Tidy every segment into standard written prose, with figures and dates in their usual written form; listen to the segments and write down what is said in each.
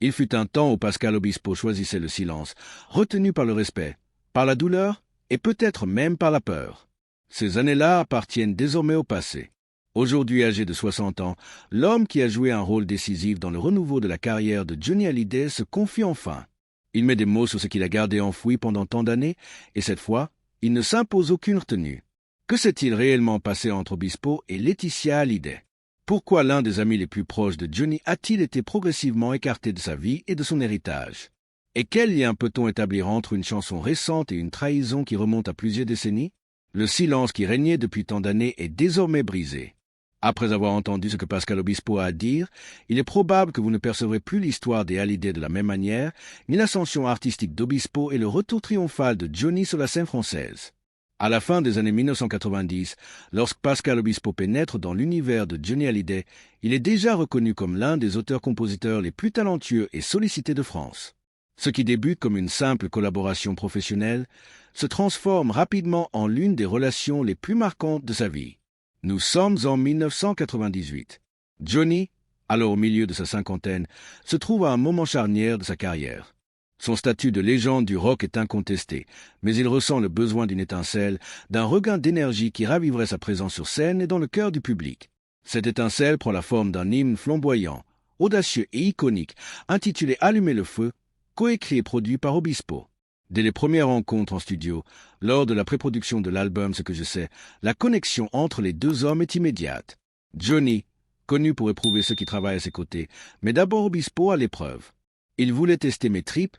Il fut un temps où Pascal Obispo choisissait le silence, retenu par le respect, par la douleur et peut-être même par la peur. Ces années-là appartiennent désormais au passé. Aujourd'hui âgé de 60 ans, l'homme qui a joué un rôle décisif dans le renouveau de la carrière de Johnny Hallyday se confie enfin. Il met des mots sur ce qu'il a gardé enfoui pendant tant d'années, et cette fois, il ne s'impose aucune retenue. Que s'est-il réellement passé entre Obispo et Laetitia Hallyday? Pourquoi l'un des amis les plus proches de Johnny a-t-il été progressivement écarté de sa vie et de son héritage? Et quel lien peut-on établir entre une chanson récente et une trahison qui remonte à plusieurs décennies? Le silence qui régnait depuis tant d'années est désormais brisé. Après avoir entendu ce que Pascal Obispo a à dire, il est probable que vous ne percevrez plus l'histoire des Hallyday de la même manière, ni l'ascension artistique d'Obispo et le retour triomphal de Johnny sur la scène française. À la fin des années 1990, lorsque Pascal Obispo pénètre dans l'univers de Johnny Hallyday, il est déjà reconnu comme l'un des auteurs-compositeurs les plus talentueux et sollicités de France. Ce qui débute comme une simple collaboration professionnelle se transforme rapidement en l'une des relations les plus marquantes de sa vie. Nous sommes en 1998. Johnny, alors au milieu de sa cinquantaine, se trouve à un moment charnière de sa carrière. Son statut de légende du rock est incontesté, mais il ressent le besoin d'une étincelle, d'un regain d'énergie qui raviverait sa présence sur scène et dans le cœur du public. Cette étincelle prend la forme d'un hymne flamboyant, audacieux et iconique, intitulé « Allumer le feu », coécrit et produit par Obispo. Dès les premières rencontres en studio, lors de la pré-production de l'album Ce que je sais, la connexion entre les deux hommes est immédiate. Johnny, connu pour éprouver ceux qui travaillent à ses côtés, met d'abord Obispo à l'épreuve. Il voulait tester mes tripes,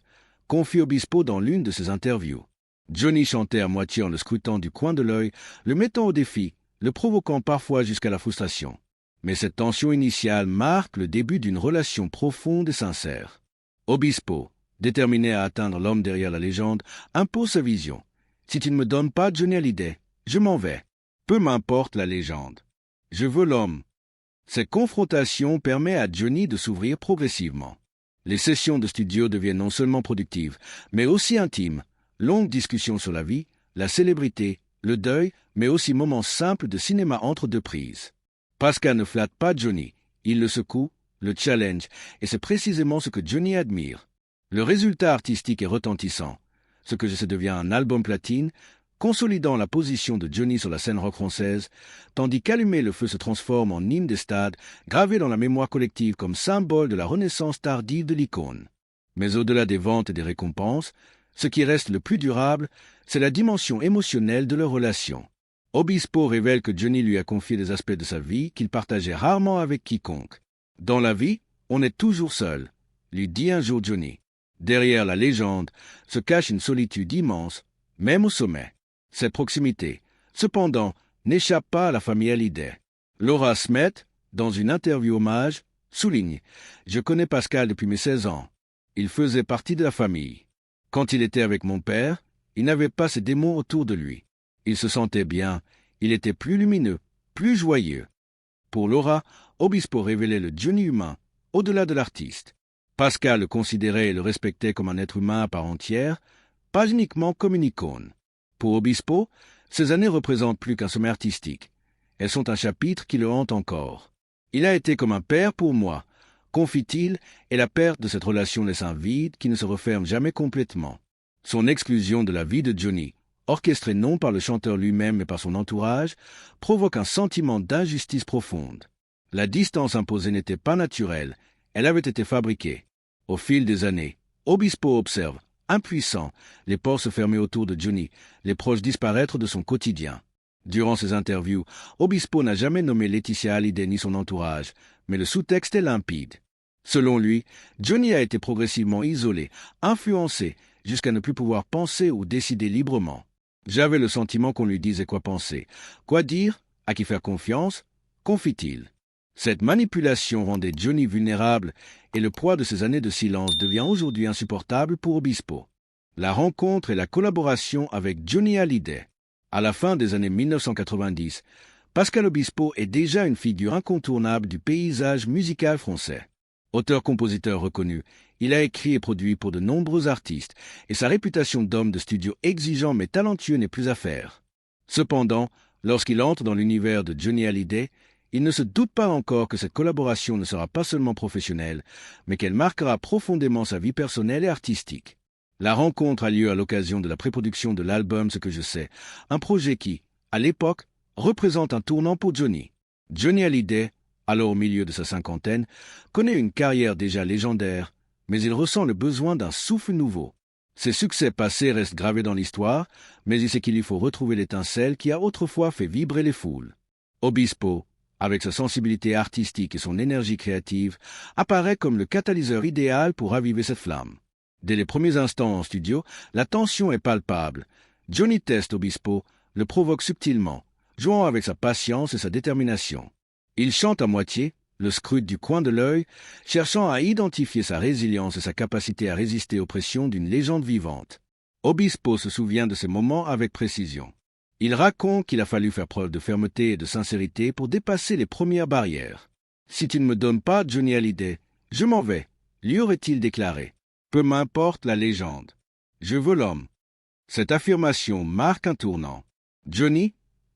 confie Obispo dans l'une de ses interviews. Johnny chantait à moitié en le scrutant du coin de l'œil, le mettant au défi, le provoquant parfois jusqu'à la frustration. Mais cette tension initiale marque le début d'une relation profonde et sincère. Obispo, déterminé à atteindre l'homme derrière la légende, impose sa vision. Si tu ne me donnes pas Johnny Hallyday, je m'en vais. Peu m'importe la légende. Je veux l'homme. Cette confrontation permet à Johnny de s'ouvrir progressivement. Les sessions de studio deviennent non seulement productives, mais aussi intimes. Longues discussions sur la vie, la célébrité, le deuil, mais aussi moments simples de cinéma entre deux prises. Pascal ne flatte pas Johnny. Il le secoue, le challenge, et c'est précisément ce que Johnny admire. Le résultat artistique est retentissant. Ce que je sais devient un album platine, consolidant la position de Johnny sur la scène rock française, tandis qu'Allumer le feu se transforme en hymne des stades, gravé dans la mémoire collective comme symbole de la renaissance tardive de l'icône. Mais au-delà des ventes et des récompenses, ce qui reste le plus durable, c'est la dimension émotionnelle de leur relation. Obispo révèle que Johnny lui a confié des aspects de sa vie qu'il partageait rarement avec quiconque. Dans la vie, on est toujours seul, lui dit un jour Johnny. Derrière la légende se cache une solitude immense, même au sommet. Cette proximité, cependant, n'échappe pas à la famille Hallyday. Laura Smet, dans une interview hommage, souligne « Je connais Pascal depuis mes 16 ans. Il faisait partie de la famille. Quand il était avec mon père, il n'avait pas ces démons autour de lui. Il se sentait bien, il était plus lumineux, plus joyeux. » Pour Laura, Obispo révélait le Johnny humain, au-delà de l'artiste. Pascal le considérait et le respectait comme un être humain à part entière, pas uniquement comme une icône. Pour Obispo, ces années représentent plus qu'un sommet artistique. Elles sont un chapitre qui le hante encore. Il a été comme un père pour moi, confie-t-il, et la perte de cette relation laisse un vide qui ne se referme jamais complètement. Son exclusion de la vie de Johnny, orchestrée non par le chanteur lui-même mais par son entourage, provoque un sentiment d'injustice profonde. La distance imposée n'était pas naturelle, elle avait été fabriquée. Au fil des années, Obispo observe, impuissant, les portes se fermer autour de Johnny, les proches disparaître de son quotidien. Durant ses interviews, Obispo n'a jamais nommé Laetitia Hallyday ni son entourage, mais le sous-texte est limpide. Selon lui, Johnny a été progressivement isolé, influencé, jusqu'à ne plus pouvoir penser ou décider librement. J'avais le sentiment qu'on lui disait quoi penser, quoi dire, à qui faire confiance, confie-t-il. Cette manipulation rendait Johnny vulnérable et le poids de ces années de silence devient aujourd'hui insupportable pour Obispo. La rencontre et la collaboration avec Johnny Hallyday. À la fin des années 1990, Pascal Obispo est déjà une figure incontournable du paysage musical français. Auteur-compositeur reconnu, il a écrit et produit pour de nombreux artistes et sa réputation d'homme de studio exigeant mais talentueux n'est plus à faire. Cependant, lorsqu'il entre dans l'univers de Johnny Hallyday, Il ne se doute pas encore que cette collaboration ne sera pas seulement professionnelle, mais qu'elle marquera profondément sa vie personnelle et artistique. La rencontre a lieu à l'occasion de la pré-production de l'album Ce que je sais, un projet qui, à l'époque, représente un tournant pour Johnny. Johnny Hallyday, alors au milieu de sa cinquantaine, connaît une carrière déjà légendaire, mais il ressent le besoin d'un souffle nouveau. Ses succès passés restent gravés dans l'histoire, mais il sait qu'il lui faut retrouver l'étincelle qui a autrefois fait vibrer les foules. Obispo, avec sa sensibilité artistique et son énergie créative, apparaît comme le catalyseur idéal pour raviver cette flamme. Dès les premiers instants en studio, la tension est palpable. Johnny teste Obispo, le provoque subtilement, jouant avec sa patience et sa détermination. Il chante à moitié, le scrute du coin de l'œil, cherchant à identifier sa résilience et sa capacité à résister aux pressions d'une légende vivante. Obispo se souvient de ces moments avec précision. Il raconte qu'il a fallu faire preuve de fermeté et de sincérité pour dépasser les premières barrières. « Si tu ne me donnes pas Johnny Hallyday, je m'en vais », lui aurait-il déclaré. « Peu m'importe la légende. Je veux l'homme. » Cette affirmation marque un tournant. Johnny,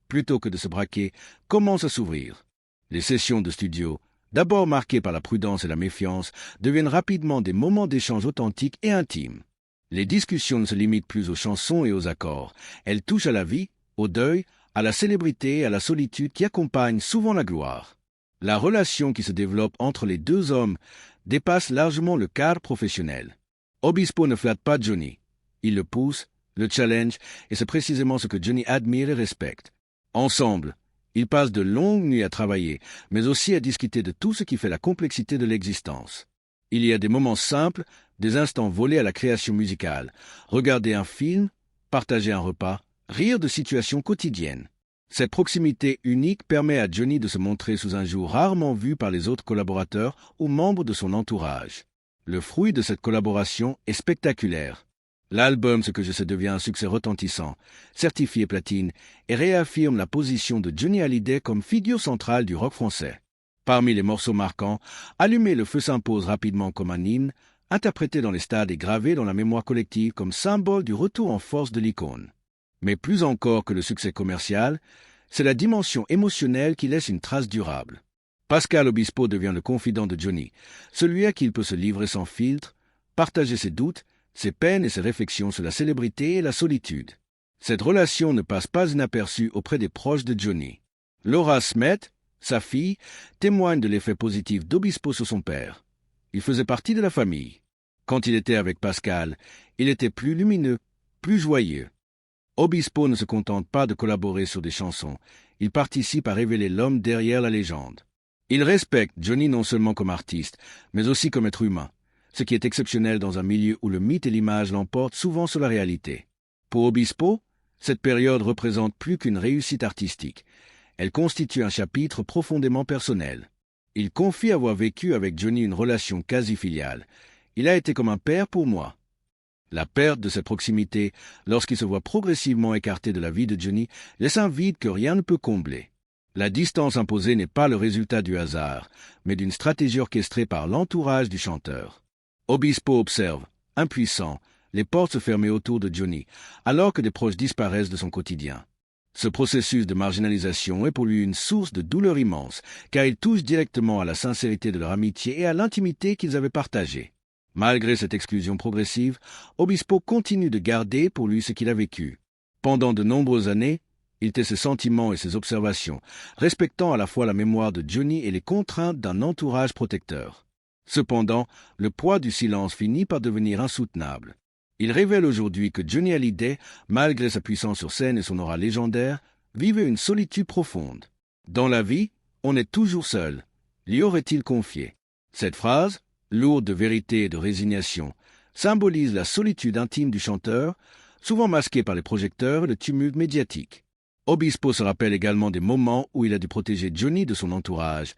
plutôt que de se braquer, commence à s'ouvrir. Les sessions de studio, d'abord marquées par la prudence et la méfiance, deviennent rapidement des moments d'échange authentiques et intimes. Les discussions ne se limitent plus aux chansons et aux accords. Elles touchent à la vie, au deuil, à la célébrité et à la solitude qui accompagnent souvent la gloire. La relation qui se développe entre les deux hommes dépasse largement le cadre professionnel. Obispo ne flatte pas Johnny. Il le pousse, le challenge, et c'est précisément ce que Johnny admire et respecte. Ensemble, ils passent de longues nuits à travailler, mais aussi à discuter de tout ce qui fait la complexité de l'existence. Il y a des moments simples, des instants volés à la création musicale, regarder un film, partager un repas, rire de situations quotidiennes. Cette proximité unique permet à Johnny de se montrer sous un jour rarement vu par les autres collaborateurs ou membres de son entourage. Le fruit de cette collaboration est spectaculaire. L'album Ce que je sais devient un succès retentissant, certifié platine, et réaffirme la position de Johnny Hallyday comme figure centrale du rock français. Parmi les morceaux marquants, Allumer le feu s'impose rapidement comme un hymne, interprété dans les stades et gravé dans la mémoire collective comme symbole du retour en force de l'icône. Mais plus encore que le succès commercial, c'est la dimension émotionnelle qui laisse une trace durable. Pascal Obispo devient le confident de Johnny, celui à qui il peut se livrer sans filtre, partager ses doutes, ses peines et ses réflexions sur la célébrité et la solitude. Cette relation ne passe pas inaperçue auprès des proches de Johnny. Laura Smet, sa fille, témoigne de l'effet positif d'Obispo sur son père. Il faisait partie de la famille. Quand il était avec Pascal, il était plus lumineux, plus joyeux. Obispo ne se contente pas de collaborer sur des chansons, il participe à révéler l'homme derrière la légende. Il respecte Johnny non seulement comme artiste, mais aussi comme être humain, ce qui est exceptionnel dans un milieu où le mythe et l'image l'emportent souvent sur la réalité. Pour Obispo, cette période représente plus qu'une réussite artistique. Elle constitue un chapitre profondément personnel. Il confie avoir vécu avec Johnny une relation quasi filiale. Il a été comme un père pour moi. La perte de cette proximité, lorsqu'il se voit progressivement écarté de la vie de Johnny, laisse un vide que rien ne peut combler. La distance imposée n'est pas le résultat du hasard, mais d'une stratégie orchestrée par l'entourage du chanteur. Obispo observe, impuissant, les portes se fermer autour de Johnny, alors que des proches disparaissent de son quotidien. Ce processus de marginalisation est pour lui une source de douleur immense, car il touche directement à la sincérité de leur amitié et à l'intimité qu'ils avaient partagée. Malgré cette exclusion progressive, Obispo continue de garder pour lui ce qu'il a vécu. Pendant de nombreuses années, il tait ses sentiments et ses observations, respectant à la fois la mémoire de Johnny et les contraintes d'un entourage protecteur. Cependant, le poids du silence finit par devenir insoutenable. Il révèle aujourd'hui que Johnny Hallyday, malgré sa puissance sur scène et son aura légendaire, vivait une solitude profonde. Dans la vie, on est toujours seul, lui aurait-il confié. Cette phrase, lourde de vérité et de résignation, symbolise la solitude intime du chanteur, souvent masquée par les projecteurs et le tumulte médiatique. Obispo se rappelle également des moments où il a dû protéger Johnny de son entourage,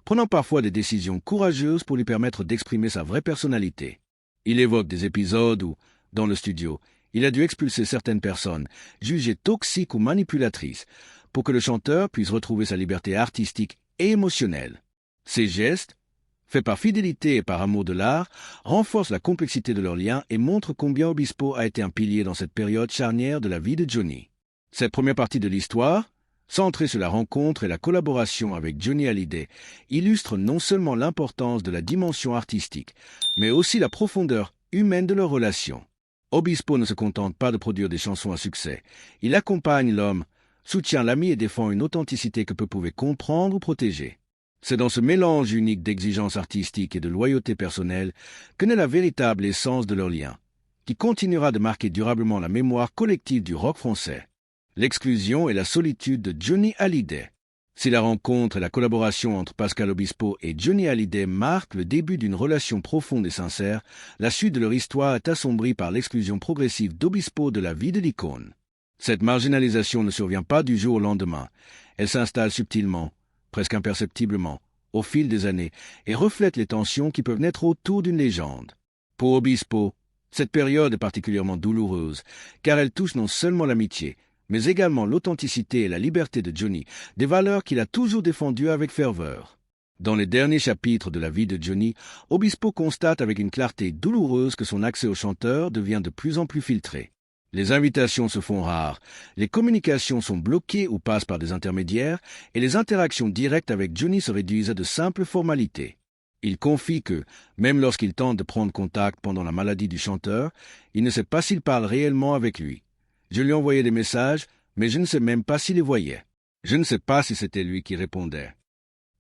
prenant parfois des décisions courageuses pour lui permettre d'exprimer sa vraie personnalité. Il évoque des épisodes où, dans le studio, il a dû expulser certaines personnes, jugées toxiques ou manipulatrices, pour que le chanteur puisse retrouver sa liberté artistique et émotionnelle. Ces gestes, faits par fidélité et par amour de l'art, renforcent la complexité de leur lien et montrent combien Obispo a été un pilier dans cette période charnière de la vie de Johnny. Cette première partie de l'histoire, centré sur la rencontre et la collaboration avec Johnny Hallyday, illustre non seulement l'importance de la dimension artistique, mais aussi la profondeur humaine de leur relation. Obispo ne se contente pas de produire des chansons à succès. Il accompagne l'homme, soutient l'ami et défend une authenticité que peu pouvaient comprendre ou protéger. C'est dans ce mélange unique d'exigences artistiques et de loyauté personnelle que naît la véritable essence de leur lien, qui continuera de marquer durablement la mémoire collective du rock français. L'exclusion et la solitude de Johnny Hallyday. Si la rencontre et la collaboration entre Pascal Obispo et Johnny Hallyday marquent le début d'une relation profonde et sincère, la suite de leur histoire est assombrie par l'exclusion progressive d'Obispo de la vie de l'icône. Cette marginalisation ne survient pas du jour au lendemain. Elle s'installe subtilement, presque imperceptiblement, au fil des années, et reflète les tensions qui peuvent naître autour d'une légende. Pour Obispo, cette période est particulièrement douloureuse, car elle touche non seulement l'amitié, mais également l'authenticité et la liberté de Johnny, des valeurs qu'il a toujours défendues avec ferveur. Dans les derniers chapitres de la vie de Johnny, Obispo constate avec une clarté douloureuse que son accès au chanteur devient de plus en plus filtré. Les invitations se font rares, les communications sont bloquées ou passent par des intermédiaires, et les interactions directes avec Johnny se réduisent à de simples formalités. Il confie que, même lorsqu'il tente de prendre contact pendant la maladie du chanteur, il ne sait pas s'il parle réellement avec lui. Je lui envoyais des messages, mais je ne sais même pas s'il les voyait. Je ne sais pas si c'était lui qui répondait.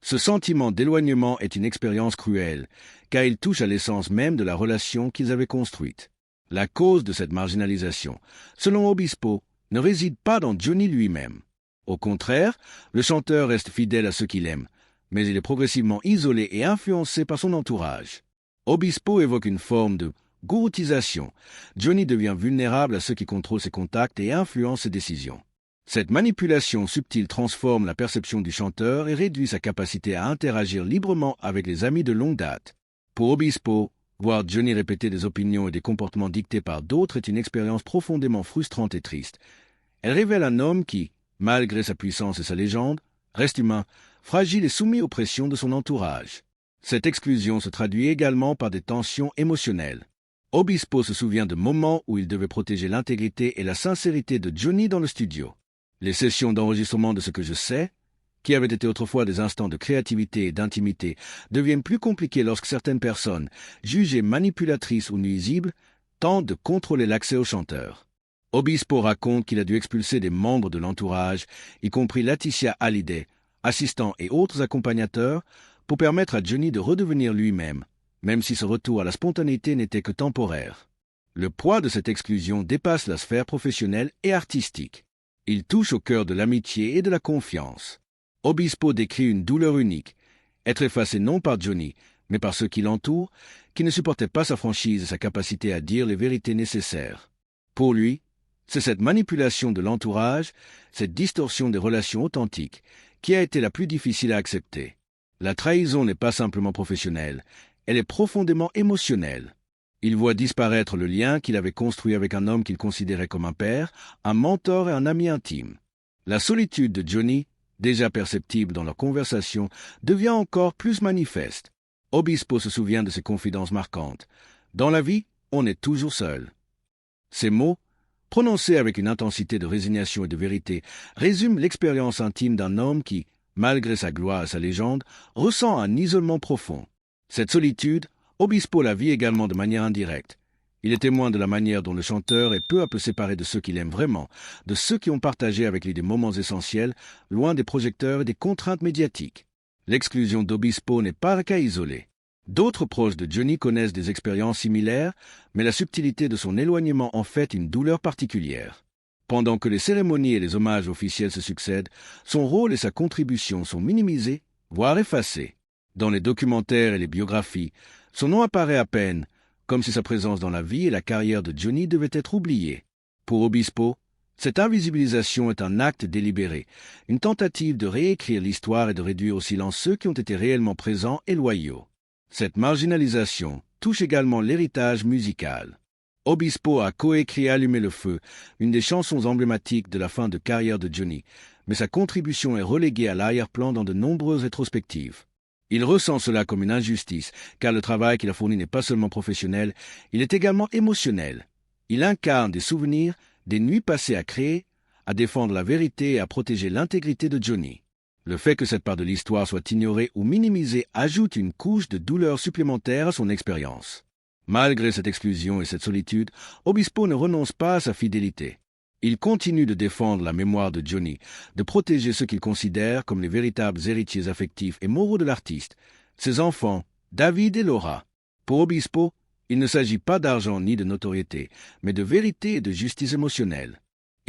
Ce sentiment d'éloignement est une expérience cruelle, car il touche à l'essence même de la relation qu'ils avaient construite. La cause de cette marginalisation, selon Obispo, ne réside pas dans Johnny lui-même. Au contraire, le chanteur reste fidèle à ceux qu'il aime, mais il est progressivement isolé et influencé par son entourage. Obispo évoque une forme de gouroutisation. Johnny devient vulnérable à ceux qui contrôlent ses contacts et influencent ses décisions. Cette manipulation subtile transforme la perception du chanteur et réduit sa capacité à interagir librement avec les amis de longue date. Pour Obispo, voir Johnny répéter des opinions et des comportements dictés par d'autres est une expérience profondément frustrante et triste. Elle révèle un homme qui, malgré sa puissance et sa légende, reste humain, fragile et soumis aux pressions de son entourage. Cette exclusion se traduit également par des tensions émotionnelles. Obispo se souvient de moments où il devait protéger l'intégrité et la sincérité de Johnny dans le studio. Les sessions d'enregistrement de Ce que je sais, qui avaient été autrefois des instants de créativité et d'intimité, deviennent plus compliquées lorsque certaines personnes, jugées manipulatrices ou nuisibles, tentent de contrôler l'accès au chanteur. Obispo raconte qu'il a dû expulser des membres de l'entourage, y compris Laetitia Hallyday, assistants et autres accompagnateurs, pour permettre à Johnny de redevenir lui-même, même si ce retour à la spontanéité n'était que temporaire. Le poids de cette exclusion dépasse la sphère professionnelle et artistique. Il touche au cœur de l'amitié et de la confiance. Obispo décrit une douleur unique, être effacé non par Johnny, mais par ceux qui l'entourent, qui ne supportaient pas sa franchise et sa capacité à dire les vérités nécessaires. Pour lui, c'est cette manipulation de l'entourage, cette distorsion des relations authentiques, qui a été la plus difficile à accepter. La trahison n'est pas simplement professionnelle, elle est profondément émotionnelle. Il voit disparaître le lien qu'il avait construit avec un homme qu'il considérait comme un père, un mentor et un ami intime. La solitude de Johnny, déjà perceptible dans leur conversation, devient encore plus manifeste. Obispo se souvient de ses confidences marquantes. Dans la vie, on est toujours seul. Ces mots, prononcés avec une intensité de résignation et de vérité, résument l'expérience intime d'un homme qui, malgré sa gloire et sa légende, ressent un isolement profond. Cette solitude, Obispo la vit également de manière indirecte. Il est témoin de la manière dont le chanteur est peu à peu séparé de ceux qu'il aime vraiment, de ceux qui ont partagé avec lui des moments essentiels, loin des projecteurs et des contraintes médiatiques. L'exclusion d'Obispo n'est pas un cas isolé. D'autres proches de Johnny connaissent des expériences similaires, mais la subtilité de son éloignement en fait une douleur particulière. Pendant que les cérémonies et les hommages officiels se succèdent, son rôle et sa contribution sont minimisés, voire effacés. Dans les documentaires et les biographies, son nom apparaît à peine, comme si sa présence dans la vie et la carrière de Johnny devait être oubliée. Pour Obispo, cette invisibilisation est un acte délibéré, une tentative de réécrire l'histoire et de réduire au silence ceux qui ont été réellement présents et loyaux. Cette marginalisation touche également l'héritage musical. Obispo a coécrit Allumer le feu, une des chansons emblématiques de la fin de carrière de Johnny, mais sa contribution est reléguée à l'arrière-plan dans de nombreuses rétrospectives. Il ressent cela comme une injustice, car le travail qu'il a fourni n'est pas seulement professionnel, il est également émotionnel. Il incarne des souvenirs, des nuits passées à créer, à défendre la vérité et à protéger l'intégrité de Johnny. Le fait que cette part de l'histoire soit ignorée ou minimisée ajoute une couche de douleur supplémentaire à son expérience. Malgré cette exclusion et cette solitude, Obispo ne renonce pas à sa fidélité. Il continue de défendre la mémoire de Johnny, de protéger ceux qu'il considère comme les véritables héritiers affectifs et moraux de l'artiste, ses enfants, David et Laura. Pour Obispo, il ne s'agit pas d'argent ni de notoriété, mais de vérité et de justice émotionnelle.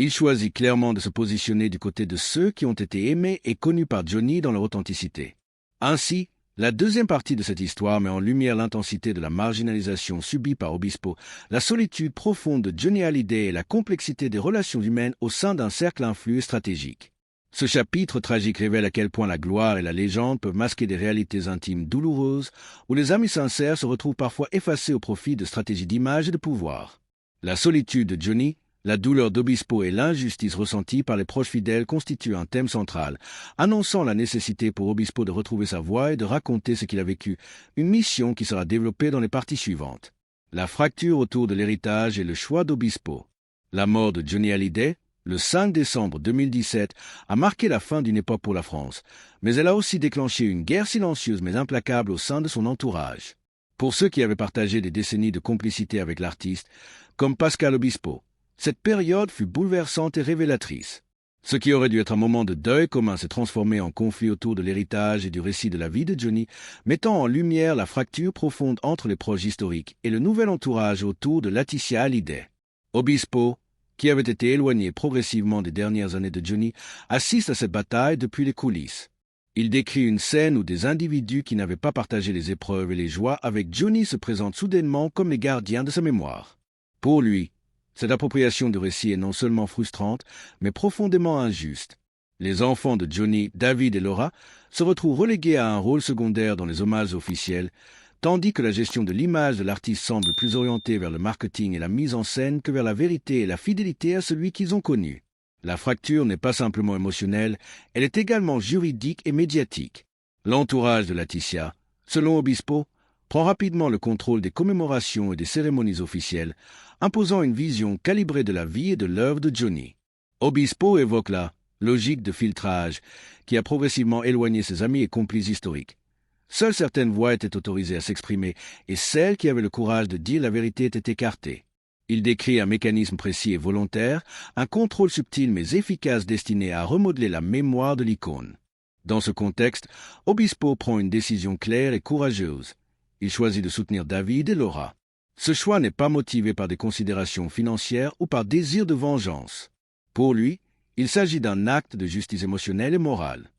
Il choisit clairement de se positionner du côté de ceux qui ont été aimés et connus par Johnny dans leur authenticité. Ainsi, la deuxième partie de cette histoire met en lumière l'intensité de la marginalisation subie par Obispo, la solitude profonde de Johnny Hallyday et la complexité des relations humaines au sein d'un cercle influent et stratégique. Ce chapitre tragique révèle à quel point la gloire et la légende peuvent masquer des réalités intimes douloureuses, où les amis sincères se retrouvent parfois effacés au profit de stratégies d'image et de pouvoir. La solitude de Johnny, la douleur d'Obispo et l'injustice ressentie par les proches fidèles constituent un thème central, annonçant la nécessité pour Obispo de retrouver sa voix et de raconter ce qu'il a vécu, une mission qui sera développée dans les parties suivantes. La fracture autour de l'héritage et le choix d'Obispo. La mort de Johnny Hallyday, le 5 décembre 2017, a marqué la fin d'une époque pour la France, mais elle a aussi déclenché une guerre silencieuse mais implacable au sein de son entourage. Pour ceux qui avaient partagé des décennies de complicité avec l'artiste, comme Pascal Obispo, cette période fut bouleversante et révélatrice. Ce qui aurait dû être un moment de deuil commun s'est transformé en conflit autour de l'héritage et du récit de la vie de Johnny, mettant en lumière la fracture profonde entre les proches historiques et le nouvel entourage autour de Laetitia Hallyday. Obispo, qui avait été éloigné progressivement des dernières années de Johnny, assiste à cette bataille depuis les coulisses. Il décrit une scène où des individus qui n'avaient pas partagé les épreuves et les joies avec Johnny se présentent soudainement comme les gardiens de sa mémoire. Pour lui, cette appropriation du récit est non seulement frustrante, mais profondément injuste. Les enfants de Johnny, David et Laura se retrouvent relégués à un rôle secondaire dans les hommages officiels, tandis que la gestion de l'image de l'artiste semble plus orientée vers le marketing et la mise en scène que vers la vérité et la fidélité à celui qu'ils ont connu. La fracture n'est pas simplement émotionnelle, elle est également juridique et médiatique. L'entourage de Laetitia, selon Obispo, prend rapidement le contrôle des commémorations et des cérémonies officielles, imposant une vision calibrée de la vie et de l'œuvre de Johnny. Obispo évoque la logique de filtrage qui a progressivement éloigné ses amis et complices historiques. Seules certaines voix étaient autorisées à s'exprimer et celles qui avaient le courage de dire la vérité étaient écartées. Il décrit un mécanisme précis et volontaire, un contrôle subtil mais efficace destiné à remodeler la mémoire de l'icône. Dans ce contexte, Obispo prend une décision claire et courageuse. Il choisit de soutenir David et Laura. Ce choix n'est pas motivé par des considérations financières ou par désir de vengeance. Pour lui, il s'agit d'un acte de justice émotionnelle et morale.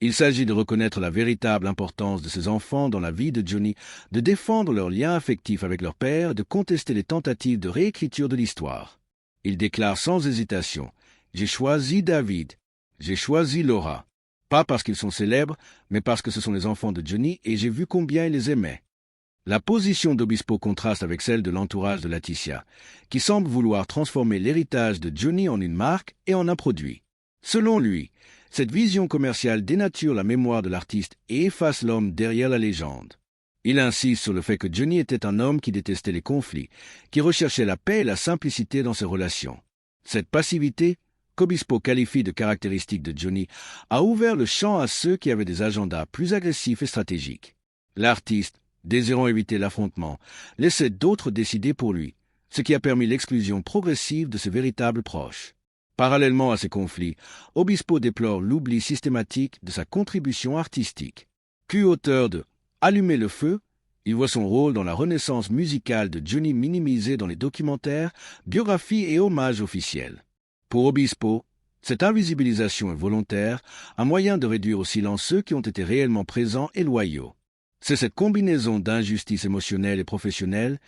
Il s'agit de reconnaître la véritable importance de ses enfants dans la vie de Johnny, de défendre leurs liens affectifs avec leur père, de contester les tentatives de réécriture de l'histoire. Il déclare sans hésitation « J'ai choisi David, j'ai choisi Laura. Pas parce qu'ils sont célèbres, mais parce que ce sont les enfants de Johnny et j'ai vu combien il les aimait. » La position d'Obispo contraste avec celle de l'entourage de Laetitia, qui semble vouloir transformer l'héritage de Johnny en une marque et en un produit. Selon lui, cette vision commerciale dénature la mémoire de l'artiste et efface l'homme derrière la légende. Il insiste sur le fait que Johnny était un homme qui détestait les conflits, qui recherchait la paix et la simplicité dans ses relations. Cette passivité, qu'Obispo qualifie de caractéristique de Johnny, a ouvert le champ à ceux qui avaient des agendas plus agressifs et stratégiques. L'artiste, désirant éviter l'affrontement, laissait d'autres décider pour lui, ce qui a permis l'exclusion progressive de ses véritables proches. Parallèlement à ces conflits, Obispo déplore l'oubli systématique de sa contribution artistique. Auteur de « Allumer le feu », il voit son rôle dans la renaissance musicale de Johnny minimisé dans les documentaires, biographies et hommages officiels. Pour Obispo, cette invisibilisation est volontaire, un moyen de réduire au silence ceux qui ont été réellement présents et loyaux. C'est cette combinaison d'injustice émotionnelle et professionnelle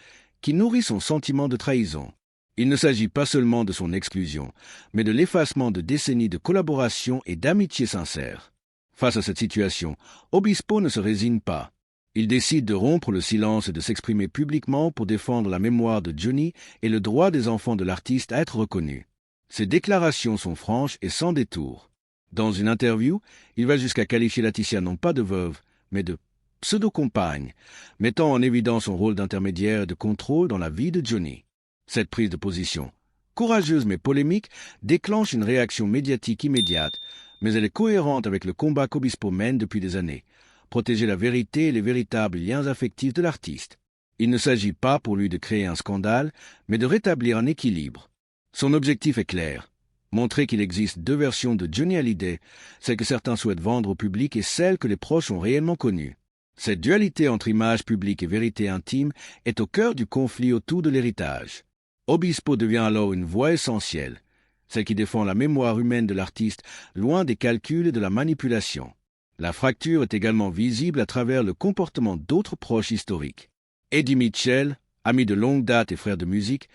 qui nourrit son sentiment de trahison. Il ne s'agit pas seulement de son exclusion, mais de l'effacement de décennies de collaboration et d'amitié sincère. Face à cette situation, Obispo ne se résigne pas. Il décide de rompre le silence et de s'exprimer publiquement pour défendre la mémoire de Johnny et le droit des enfants de l'artiste à être reconnus. Ses déclarations sont franches et sans détour. Dans une interview, il va jusqu'à qualifier Laetitia non pas de veuve, mais de pseudo-compagne, mettant en évidence son rôle d'intermédiaire et de contrôle dans la vie de Johnny. Cette prise de position, Courageuse mais polémique, déclenche une réaction médiatique immédiate, mais elle est cohérente avec le combat qu'Obispo mène depuis des années. Protéger la vérité et les véritables liens affectifs de l'artiste. Il ne s'agit pas pour lui de créer un scandale, mais de rétablir un équilibre. Son objectif est clair. Montrer qu'il existe deux versions de Johnny Hallyday, celle que certains souhaitent vendre au public et celle que les proches ont réellement connue. Cette dualité entre image publique et vérité intime est au cœur du conflit autour de l'héritage. Obispo devient alors une voix essentielle, celle qui défend la mémoire humaine de l'artiste, loin des calculs et de la manipulation. La fracture est également visible à travers le comportement d'autres proches historiques. Eddie Mitchell, ami de longue date et frère de musique,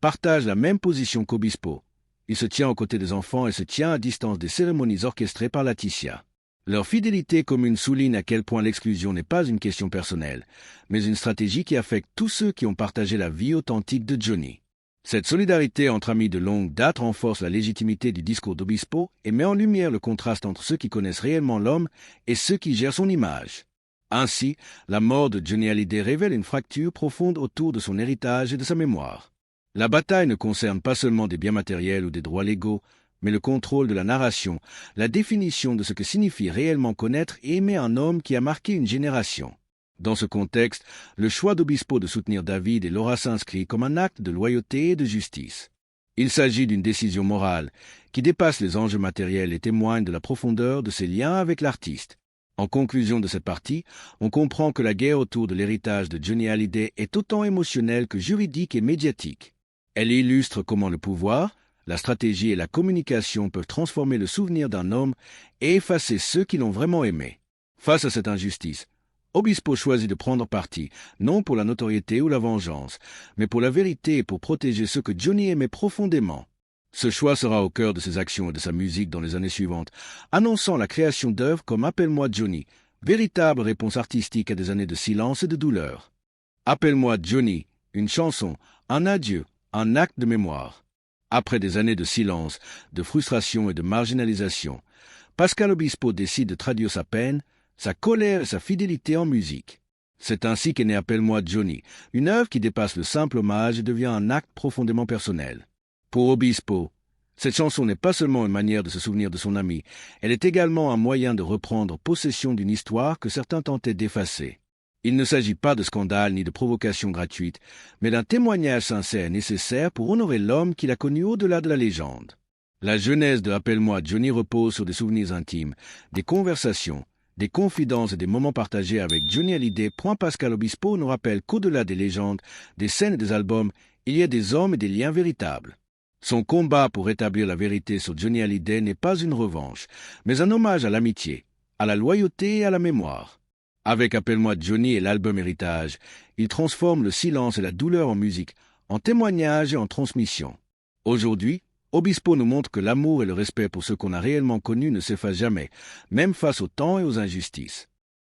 partage la même position qu'Obispo. Il se tient aux côtés des enfants et se tient à distance des cérémonies orchestrées par Laetitia. Leur fidélité commune souligne à quel point l'exclusion n'est pas une question personnelle, mais une stratégie qui affecte tous ceux qui ont partagé la vie authentique de Johnny. Cette solidarité entre amis de longue date renforce la légitimité du discours d'Obispo et met en lumière le contraste entre ceux qui connaissent réellement l'homme et ceux qui gèrent son image. Ainsi, la mort de Johnny Hallyday révèle une fracture profonde autour de son héritage et de sa mémoire. La bataille ne concerne pas seulement des biens matériels ou des droits légaux, mais le contrôle de la narration, la définition de ce que signifie réellement connaître et aimer un homme qui a marqué une génération. Dans ce contexte, le choix d'Obispo de soutenir David et Laura s'inscrit comme un acte de loyauté et de justice. Il s'agit d'une décision morale qui dépasse les enjeux matériels et témoigne de la profondeur de ses liens avec l'artiste. En conclusion de cette partie, on comprend que la guerre autour de l'héritage de Johnny Hallyday est autant émotionnelle que juridique et médiatique. Elle illustre comment le pouvoir, la stratégie et la communication peuvent transformer le souvenir d'un homme et effacer ceux qui l'ont vraiment aimé. Face à cette injustice, Obispo choisit de prendre parti, non pour la notoriété ou la vengeance, mais pour la vérité et pour protéger ceux que Johnny aimait profondément. Ce choix sera au cœur de ses actions et de sa musique dans les années suivantes, annonçant la création d'œuvres comme Appelle-moi Johnny, véritable réponse artistique à des années de silence et de douleur. Appelle-moi Johnny, une chanson, un adieu, un acte de mémoire. Après des années de silence, de frustration et de marginalisation, Pascal Obispo décide de traduire sa peine, sa colère et sa fidélité en musique. C'est ainsi qu'est né Appelle-moi Johnny, une œuvre qui dépasse le simple hommage et devient un acte profondément personnel. Pour Obispo, cette chanson n'est pas seulement une manière de se souvenir de son ami, elle est également un moyen de reprendre possession d'une histoire que certains tentaient d'effacer. Il ne s'agit pas de scandale ni de provocation gratuite, mais d'un témoignage sincère et nécessaire pour honorer l'homme qu'il a connu au-delà de la légende. La genèse de Appelle-moi Johnny repose sur des souvenirs intimes, des conversations, des confidences et des moments partagés avec Johnny Hallyday. Pascal Obispo nous rappelle qu'au-delà des légendes, des scènes et des albums, il y a des hommes et des liens véritables. Son combat pour rétablir la vérité sur Johnny Hallyday n'est pas une revanche, mais un hommage à l'amitié, à la loyauté et à la mémoire. Avec Appelle-moi Johnny et l'album Héritage, il transforme le silence et la douleur en musique, en témoignage et en transmission. Aujourd'hui, Obispo nous montre que l'amour et le respect pour ceux qu'on a réellement connus ne s'effacent jamais, même face au temps et aux injustices.